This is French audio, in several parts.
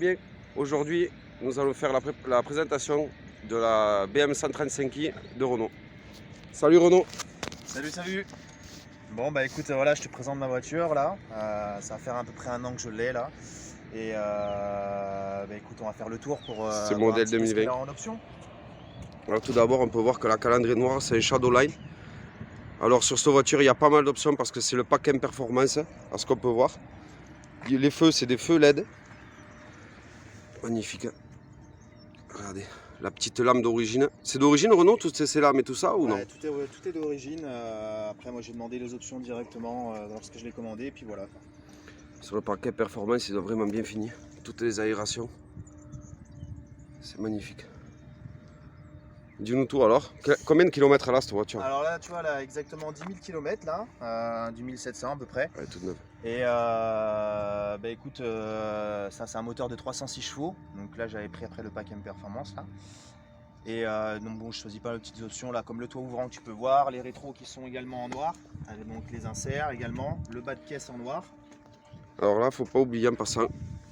bien. Aujourd'hui, nous allons faire la présentation de la BM 135i de Renault. Salut Renault. Salut. Bon bah écoute, voilà, je te présente ma voiture là. Ça va faire à peu près un an que je l'ai là. Et bah écoute, on va faire le tour pour C'est le voir un modèle petit peu ce qu'il 2020. a en option. Alors tout d'abord, on peut voir que la calandre noire, c'est un Shadowline. Alors sur cette voiture, il y a pas mal d'options parce que c'est le pack M Performance, à ce qu'on peut voir. Les feux, c'est des feux LED. Magnifique. Regardez, la petite lame d'origine. C'est d'origine Renault, toutes ces lames et tout ça ou non? Ouais, tout est d'origine. Après moi j'ai demandé les options directement lorsque je l'ai commandé et puis voilà. Sur le paquet Performance, ils ont vraiment bien fini. Toutes les aérations. C'est magnifique. Dis-nous tout alors. Combien de kilomètres elle a cette voiture? Alors là tu vois, elle a exactement 10 000 km là, 10 700 à peu près. Elle est toute neuve. Et bah écoute, ça c'est un moteur de 306 chevaux. Donc là j'avais pris après le pack M Performance là. Et donc bon, je choisis pas les petites options là, comme le toit ouvrant que tu peux voir, les rétros qui sont également en noir, donc les inserts également, le bas de caisse en noir. Alors là, faut pas oublier en passant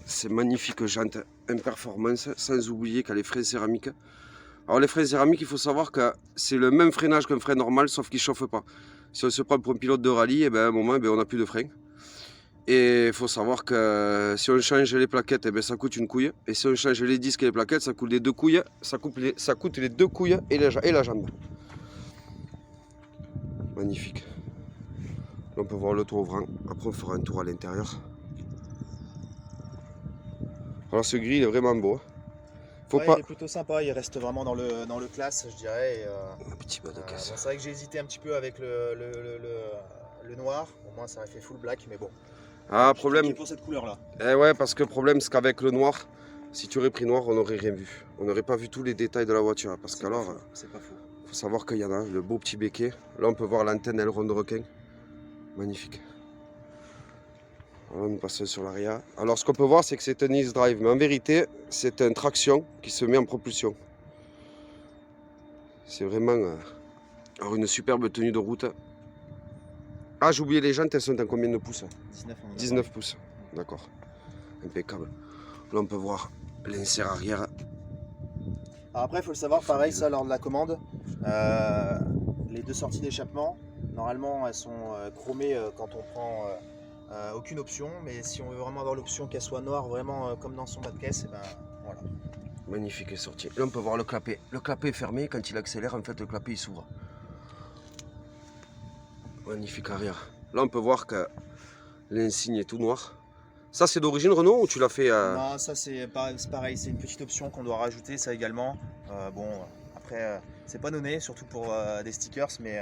ces magnifiques jantes M Performance, sans oublier qu'elle a les freins céramiques. Alors les freins céramiques, il faut savoir que c'est le même freinage qu'un frein normal, sauf qu'il ne chauffe pas. Si on se prend pour un pilote de rallye, et ben, à un moment, on n'a plus de frein. Et il faut savoir que si on change les plaquettes, et ben, ça coûte une couille. Et si on change les disques et les plaquettes, ça coûte les deux couilles. Ça coûte les deux couilles et la jambe. Magnifique. Là, on peut voir le toit ouvrant. Après, on fera un tour à l'intérieur. Alors ce gris, il est vraiment beau. Ouais, il est plutôt sympa, il reste vraiment dans le classe, je dirais. Et, un petit bas de caisse. bon, c'est vrai que j'ai hésité un petit peu avec le noir. Au moins, ça aurait fait full black, mais bon. Ah, problème. Pour cette couleur là. Eh ouais, parce que le problème, c'est qu'avec le noir, si tu aurais pris noir, on n'aurait rien vu. On n'aurait pas vu tous les détails de la voiture. Parce qu'alors, c'est pas faux. Faut savoir qu'il y en a, le beau petit béquet. Là, on peut voir l'antenne aileron de requin. Magnifique. Voilà, nous passons sur l'arrière. Alors, ce qu'on peut voir, c'est que c'est un easy drive. Mais en vérité, c'est une traction qui se met en propulsion. C'est vraiment alors une superbe tenue de route. Ah, j'ai oublié les jantes, elles sont en combien de pouces? 19 pouces. D'accord. Impeccable. Là, on peut voir l'insert arrière. Alors après, il faut le savoir, pareil, ça lors de la commande. Les deux sorties d'échappement, normalement, elles sont chromées quand on prend aucune option. Mais si on veut vraiment avoir l'option qu'elle soit noire, vraiment comme dans son bas de caisse, et ben voilà. Magnifique sortie. Là, on peut voir le clapet. Le clapet est fermé. Quand il accélère, en fait, le clapet il s'ouvre. Magnifique arrière. Là, on peut voir que l'insigne est tout noir. Ça, c'est d'origine Renault ou tu l'as fait Non, ça c'est pareil, c'est une petite option qu'on doit rajouter, ça également. Bon, après, c'est pas donné, surtout pour des stickers, mais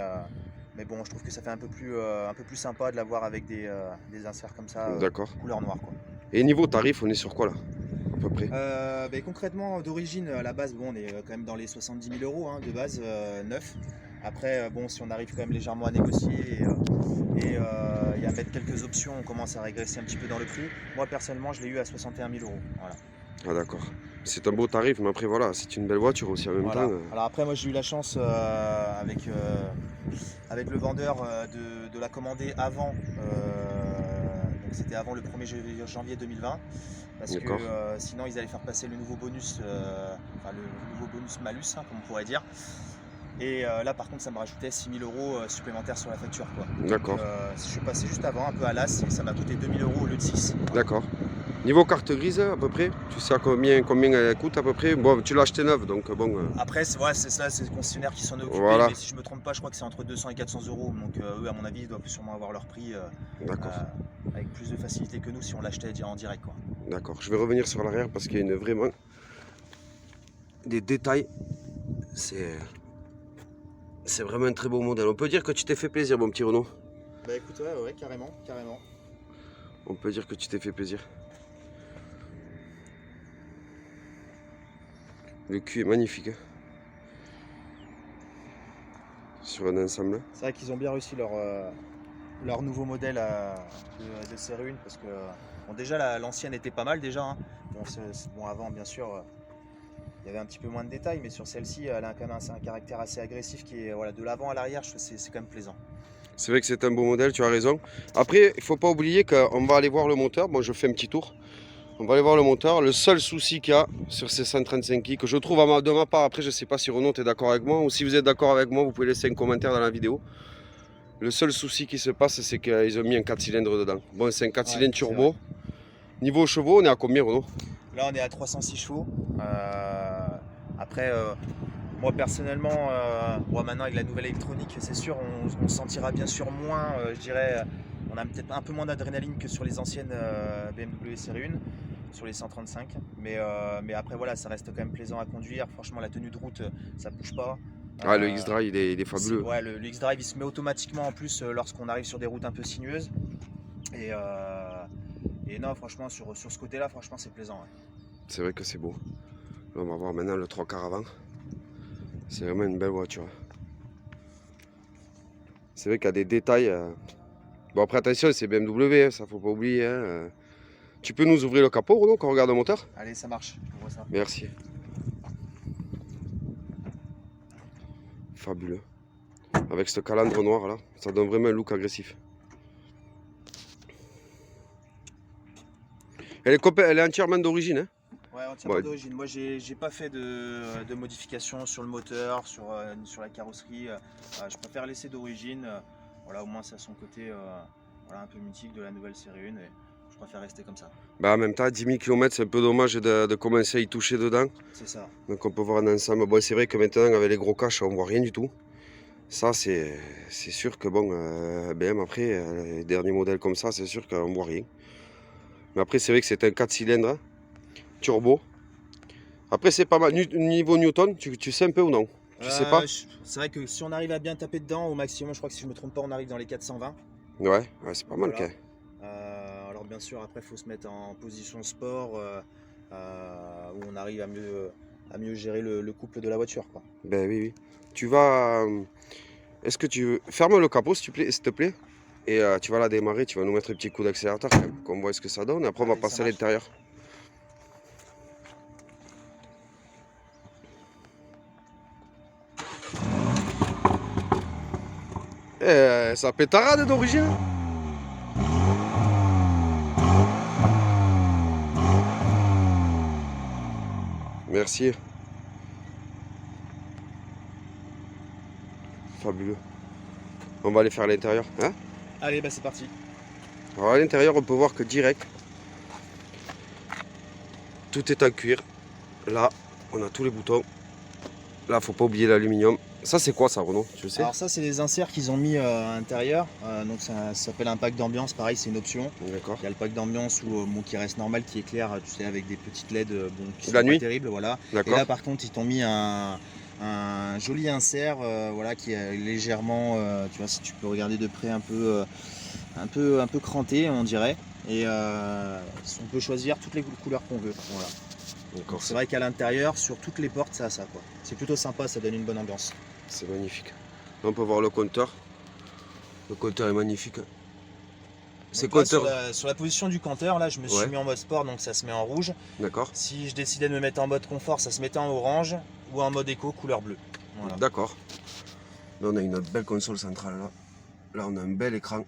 bon, je trouve que ça fait un peu plus sympa de l'avoir avec des inserts comme ça, couleur noire, quoi. Et niveau tarif, on est sur quoi là, à peu près? Concrètement, d'origine, à la base, bon, on est quand même dans les 70 000 euros hein, de base, neuf. Après, bon, si on arrive quand même légèrement à négocier et à mettre quelques options, on commence à régresser un petit peu dans le prix. Moi, personnellement, je l'ai eu à 61 000 euros. Voilà. Ah d'accord. C'est un beau tarif, mais après, voilà, c'est une belle voiture aussi en même temps. Alors après, moi, j'ai eu la chance avec le vendeur de la commander avant. Donc c'était avant le 1er janvier 2020. Parce que sinon, ils allaient faire passer le nouveau bonus, le nouveau bonus malus, hein, comme on pourrait dire. Et là par contre ça me rajoutait 6 000 euros supplémentaires sur la facture. D'accord. Je suis passé juste avant, un peu à l'as, et ça m'a coûté 2 000 euros au lieu de 6. D'accord. Niveau carte grise à peu près, tu sais combien elle coûte à peu près? Bon, tu l'as acheté neuve donc bon. Après c'est ça, c'est le concessionnaire qui s'en est occupé, mais si je me trompe pas, je crois que c'est entre 200 et 400 euros. Donc eux à mon avis ils doivent sûrement avoir leur prix avec plus de facilité que nous si on l'achetait en direct, quoi. D'accord, je vais revenir sur l'arrière parce qu'il y a vraiment des détails. C'est vraiment un très beau modèle. On peut dire que tu t'es fait plaisir, mon petit Renault. Bah écoute, ouais, carrément. On peut dire que tu t'es fait plaisir. Le cul est magnifique. Sur un ensemble. C'est vrai qu'ils ont bien réussi leur nouveau modèle de série 1 parce que bon, déjà l'ancienne était pas mal déjà. Hein. Bon, avant bien sûr. Il y avait un petit peu moins de détails, mais sur celle-ci, elle a quand même un caractère assez agressif qui est de l'avant à l'arrière, c'est quand même plaisant. C'est vrai que c'est un beau modèle, tu as raison. Après, il ne faut pas oublier qu'on va aller voir le moteur. Bon, je fais un petit tour. On va aller voir le moteur. Le seul souci qu'il y a sur ces 135i, que je trouve de ma part, après je sais pas si Renault est d'accord avec moi, ou si vous êtes d'accord avec moi, vous pouvez laisser un commentaire dans la vidéo. Le seul souci qui se passe, c'est qu'ils ont mis un 4 cylindres dedans. Bon, c'est un 4 cylindres turbo. Niveau chevaux, on est à combien, Renault? Là, on est à 306 chevaux. Après, moi personnellement, maintenant avec la nouvelle électronique, c'est sûr, on sentira bien sûr moins, je dirais, on a peut-être un peu moins d'adrénaline que sur les anciennes BMW série 1, sur les 135. Mais après, voilà, ça reste quand même plaisant à conduire. Franchement, la tenue de route, ça bouge pas. Ah, le X-Drive, il est fabuleux. Ouais, le X-Drive, il se met automatiquement en plus lorsqu'on arrive sur des routes un peu sinueuses. Et non, franchement, sur ce côté-là, franchement, c'est plaisant. Ouais. C'est vrai que c'est beau. Là, on va voir maintenant le 3 quarts avant. C'est vraiment une belle voiture. C'est vrai qu'il y a des détails. Bon, après, attention, c'est BMW, hein, ça faut pas oublier. Hein. Tu peux nous ouvrir le capot, Renaud, quand on regarde le moteur? Allez, ça marche. On voit ça. Merci. Fabuleux. Avec ce calandre noir là, ça donne vraiment un look agressif. Elle est entièrement d'origine. Hein? Ouais, entièrement d'origine. Moi, j'ai pas fait de modifications sur le moteur, sur la carrosserie. Je préfère laisser d'origine. Voilà, au moins, c'est à son côté voilà, un peu mythique de la nouvelle série 1. Et je préfère rester comme ça. Bah, en même temps, 10 000 km, c'est un peu dommage de commencer à y toucher dedans. C'est ça. Donc, on peut voir un ensemble. Bon, c'est vrai que maintenant, avec les gros caches, on voit rien du tout. Ça, c'est sûr que bon, BM après, les derniers modèles comme ça, c'est sûr qu'on voit rien. Mais après, c'est vrai que c'est un 4 cylindres hein, turbo. Après, c'est pas mal. Niveau Newton, tu sais un peu ou non? Tu sais pas? C'est vrai que si on arrive à bien taper dedans, au maximum, je crois que si je me trompe pas, on arrive dans les 420. Ouais, c'est pas mal voilà. quand même. Alors bien sûr, après, il faut se mettre en position sport où on arrive à mieux gérer le couple de la voiture. Quoi. Ben oui. Tu vas... Est-ce que tu veux... Ferme le capot, s'il te plaît. Et tu vas la démarrer, tu vas nous mettre un petit coup d'accélérateur quand même, qu'on voit ce que ça donne. Après, on va passer à l'intérieur. Ça pétarade d'origine. Merci. Fabuleux. On va aller faire à l'intérieur. Hein? Allez, bah c'est parti. Alors à l'intérieur, on peut voir que direct, tout est en cuir. Là, on a tous les boutons. Là, faut pas oublier l'aluminium. Ça, c'est quoi ça, Renaud? Tu sais? Alors ça, c'est des inserts qu'ils ont mis à l'intérieur. Donc ça s'appelle un pack d'ambiance. Pareil, c'est une option. D'accord. Il y a le pack d'ambiance qui reste normal, qui éclaire, tu sais, avec des petites LED qui sont la nuit. pas terribles, voilà. Et là, par contre, ils t'ont mis un joli insert, voilà, qui est légèrement, tu vois, si tu peux regarder de près, un peu cranté, on dirait. Et on peut choisir toutes les couleurs qu'on veut. Voilà. C'est vrai qu'à l'intérieur, sur toutes les portes, ça, quoi. C'est plutôt sympa, ça donne une bonne ambiance. C'est magnifique. Là, on peut voir le compteur. Le compteur est magnifique. C'est compteur... sur la position du compteur, là, je me suis mis en mode sport, donc ça se met en rouge. D'accord. Si je décidais de me mettre en mode confort, ça se mettait en orange ou en mode éco, couleur bleue. Voilà. D'accord. Là, on a une belle console centrale. Là, on a un bel écran.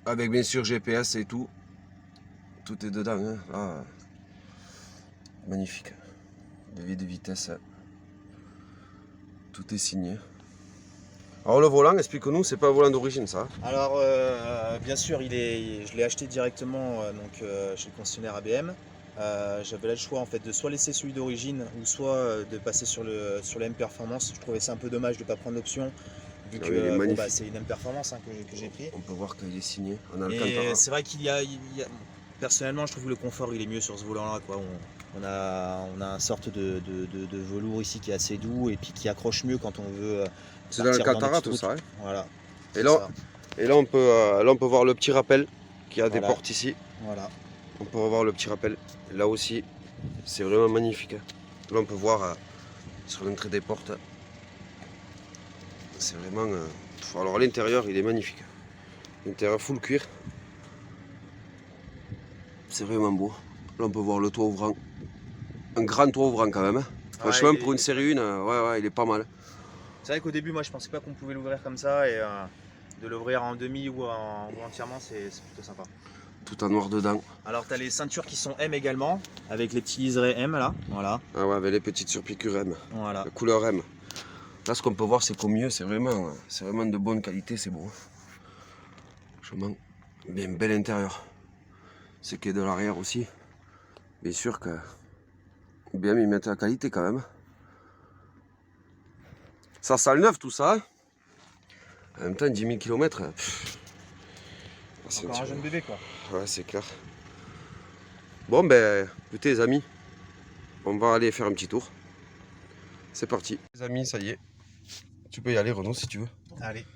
Avec bien sûr GPS et tout. Tout est dedans. Hein. Là, magnifique. Levier de vitesse. Tout est signé. Alors le volant, explique-nous, c'est pas un volant d'origine ça? Alors bien sûr, je l'ai acheté directement chez le concessionnaire ABM. J'avais là le choix en fait de soit laisser celui d'origine ou soit de passer sur la M Performance. Je trouvais ça un peu dommage de ne pas prendre l'option vu que c'est une M Performance que j'ai pris. On peut voir qu'il est signé en Alcantara. Et c'est vrai qu'il y a personnellement, je trouve que le confort il est mieux sur ce volant là quoi. On a une sorte de velours ici qui est assez doux et puis qui accroche mieux quand on veut. C'est dans l'Alcantara tout ça. Hein. Voilà. Et là on peut voir le petit rappel qui a des portes ici. Voilà. On peut revoir le petit rappel. Là aussi, c'est vraiment magnifique. Là on peut voir sur l'entrée des portes. C'est vraiment. Alors à l'intérieur, il est magnifique. L'intérieur full cuir. C'est vraiment beau. Là on peut voir le toit ouvrant. Un grand toit ouvrant quand même. Hein. Franchement, pour une série 1, il est pas mal. C'est vrai qu'au début, moi je pensais pas qu'on pouvait l'ouvrir comme ça et de l'ouvrir en demi ou entièrement, c'est plutôt sympa. tout en noir dedans. Alors tu as les ceintures qui sont M également, avec les petits liserés M là, voilà. Ah ouais, avec les petites surpiqûres M, Voilà. la couleur M. Là, ce qu'on peut voir, c'est qu'au mieux, c'est vraiment de bonne qualité, c'est beau. Franchement, bien bel intérieur. C'est qu'il y a de l'arrière aussi. Bien sûr que bien ils mettent la qualité quand même. Ça sent le neuf tout ça. En même temps, 10 000 km. C'est encore un jeune bébé quoi. Ouais, c'est clair. Bon ben, écoutez les amis, on va aller faire un petit tour. C'est parti. Les amis, ça y est. Tu peux y aller Renaud si tu veux. Allez.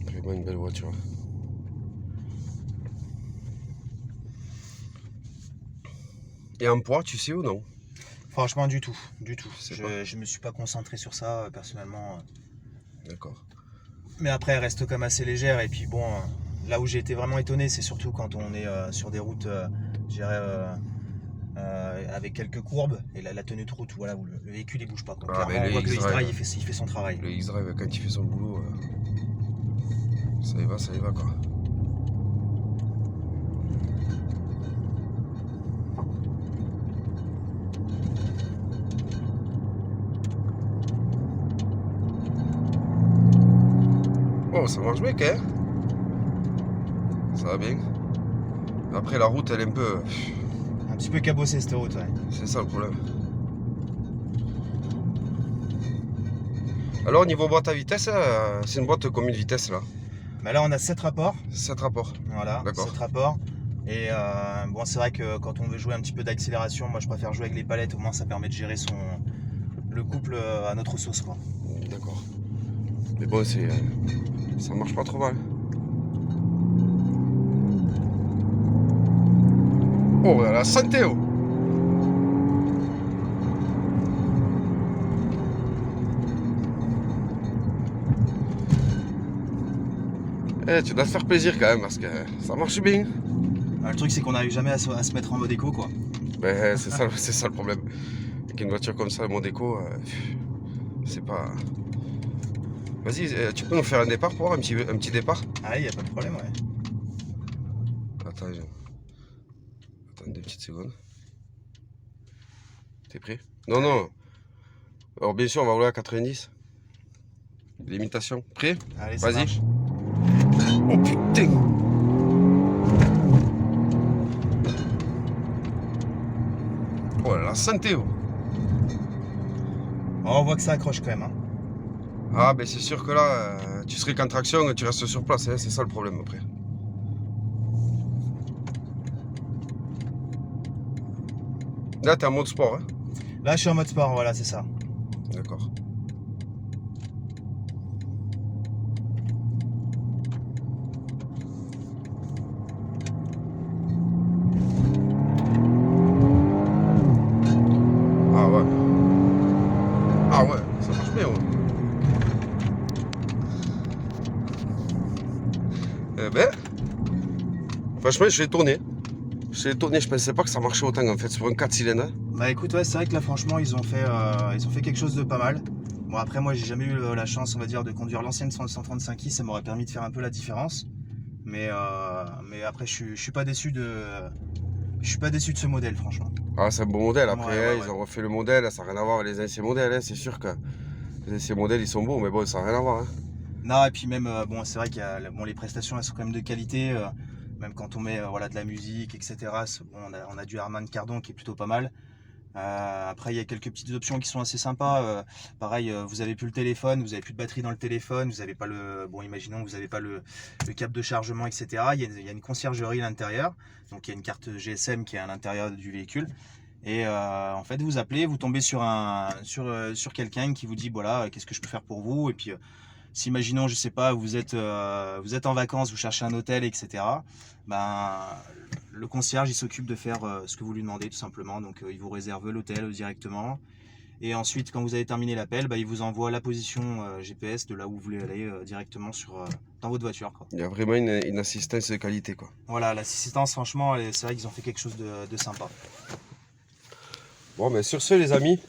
Vraiment une belle voiture. Et en poids, tu sais ou non? Franchement, du tout. Je me suis pas concentré sur ça personnellement. D'accord. Mais après, elle reste quand même assez légère. Et puis bon, là où j'ai été vraiment étonné, c'est surtout quand on est sur des routes, je dirais, avec quelques courbes et la tenue de route, voilà, où le véhicule il bouge pas. Quoi. Clairement, on voit que le X-Drive il fait son travail. Le X-Drive, quand il fait son boulot, ça y va quoi. Oh, ça marche bien, hein? Ça va bien. Après, la route, elle est un peu... Un petit peu cabossée cette route, ouais. C'est ça le problème. Alors, au niveau boîte à vitesse, c'est une boîte de combien de vitesse là? Bah là, on a 7 rapports. 7 rapports. Voilà, 7 rapports. Et bon, c'est vrai que quand on veut jouer un petit peu d'accélération, moi je préfère jouer avec les palettes, au moins ça permet de gérer le couple à notre sauce, quoi. D'accord. Mais bon, ça marche pas trop mal. Oh, la santé, oh. Eh, tu dois te faire plaisir quand même parce que ça marche bien. Le truc c'est qu'on n'arrive jamais à se mettre en mode éco, quoi. Ben, c'est ça le problème. Avec une voiture comme ça, mon déco, c'est pas... Vas-y, tu peux nous faire un départ pour voir un petit départ? Ah, il n'y a pas de problème, ouais. Attends, attends 2 petites secondes. T'es prêt? Non, non. Alors bien sûr, on va rouler à 90. Limitation. Prêt? Allez, ça vas-y. marche. Oh putain! Oh là, la santé, oh. Oh, on voit que ça accroche quand même, hein. Ah ben c'est sûr que là, tu serais qu'en traction, tu restes sur place, hein, c'est ça le problème après. Là t'es en mode sport, hein? Là je suis en mode sport, voilà, c'est ça. D'accord. Ah ouais. Ah ouais, ça marche bien, ouais. Eh ben, franchement, je l'ai tourné. Je pensais pas que ça marchait autant en fait sur un 4 cylindres. Bah écoute, ouais, c'est vrai que là franchement ils ont fait quelque chose de pas mal. Bon après moi j'ai jamais eu la chance, on va dire, de conduire l'ancienne 135i, ça m'aurait permis de faire un peu la différence. Mais après je suis pas déçu de ce modèle, franchement. Ah, c'est un bon modèle. Après, Ouais. ils ont refait le modèle, ça n'a rien à voir avec les anciens modèles. Hein. C'est sûr que les anciens modèles ils sont beaux, mais bon, ça n'a rien à voir. Hein. Non, et puis même, bon, c'est vrai qu'il y a, bon, les prestations elles sont quand même de qualité, même quand on met voilà, de la musique, etc. Bon, on a du Harman Kardon qui est plutôt pas mal. Après, il y a quelques petites options qui sont assez sympas. Pareil, vous avez plus le téléphone, vous avez plus de batterie dans le téléphone, vous avez pas le, bon, imaginons que vous n'avez pas le câble de chargement, etc. Il y a une conciergerie à l'intérieur, donc il y a une carte GSM qui est à l'intérieur du véhicule. Et en fait, vous appelez, vous tombez sur quelqu'un qui vous dit voilà, qu'est-ce que je peux faire pour vous. Et puis, si imaginons, je sais pas, vous êtes en vacances, vous cherchez un hôtel, etc. Ben, le concierge, il s'occupe de faire ce que vous lui demandez tout simplement. Donc, il vous réserve l'hôtel directement. Et ensuite, quand vous avez terminé l'appel, ben, il vous envoie la position GPS de là où vous voulez aller directement dans votre voiture, quoi. Il y a vraiment une assistance de qualité, quoi. Voilà, l'assistance, franchement, c'est vrai qu'ils ont fait quelque chose de sympa. Bon, mais sur ce, les amis,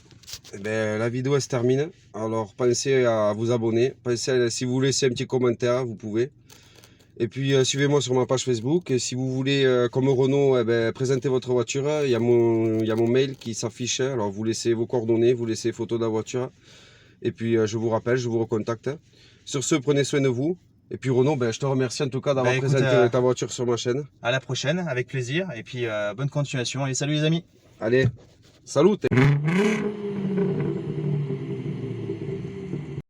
Eh ben, la vidéo elle se termine. Alors pensez à vous abonner. Si vous laissez un petit commentaire, vous pouvez. Et puis suivez-moi sur ma page Facebook. Et si vous voulez, comme Renault, eh ben, présenter votre voiture, il y a mon mail qui s'affiche. Alors vous laissez vos coordonnées, vous laissez photo de la voiture. Et puis je vous rappelle, je vous recontacte. Sur ce, prenez soin de vous. Et puis Renaud, ben, je te remercie en tout cas d'avoir présenté ta voiture sur ma chaîne. À la prochaine, avec plaisir. Et puis bonne continuation. Et salut les amis. Allez, salut.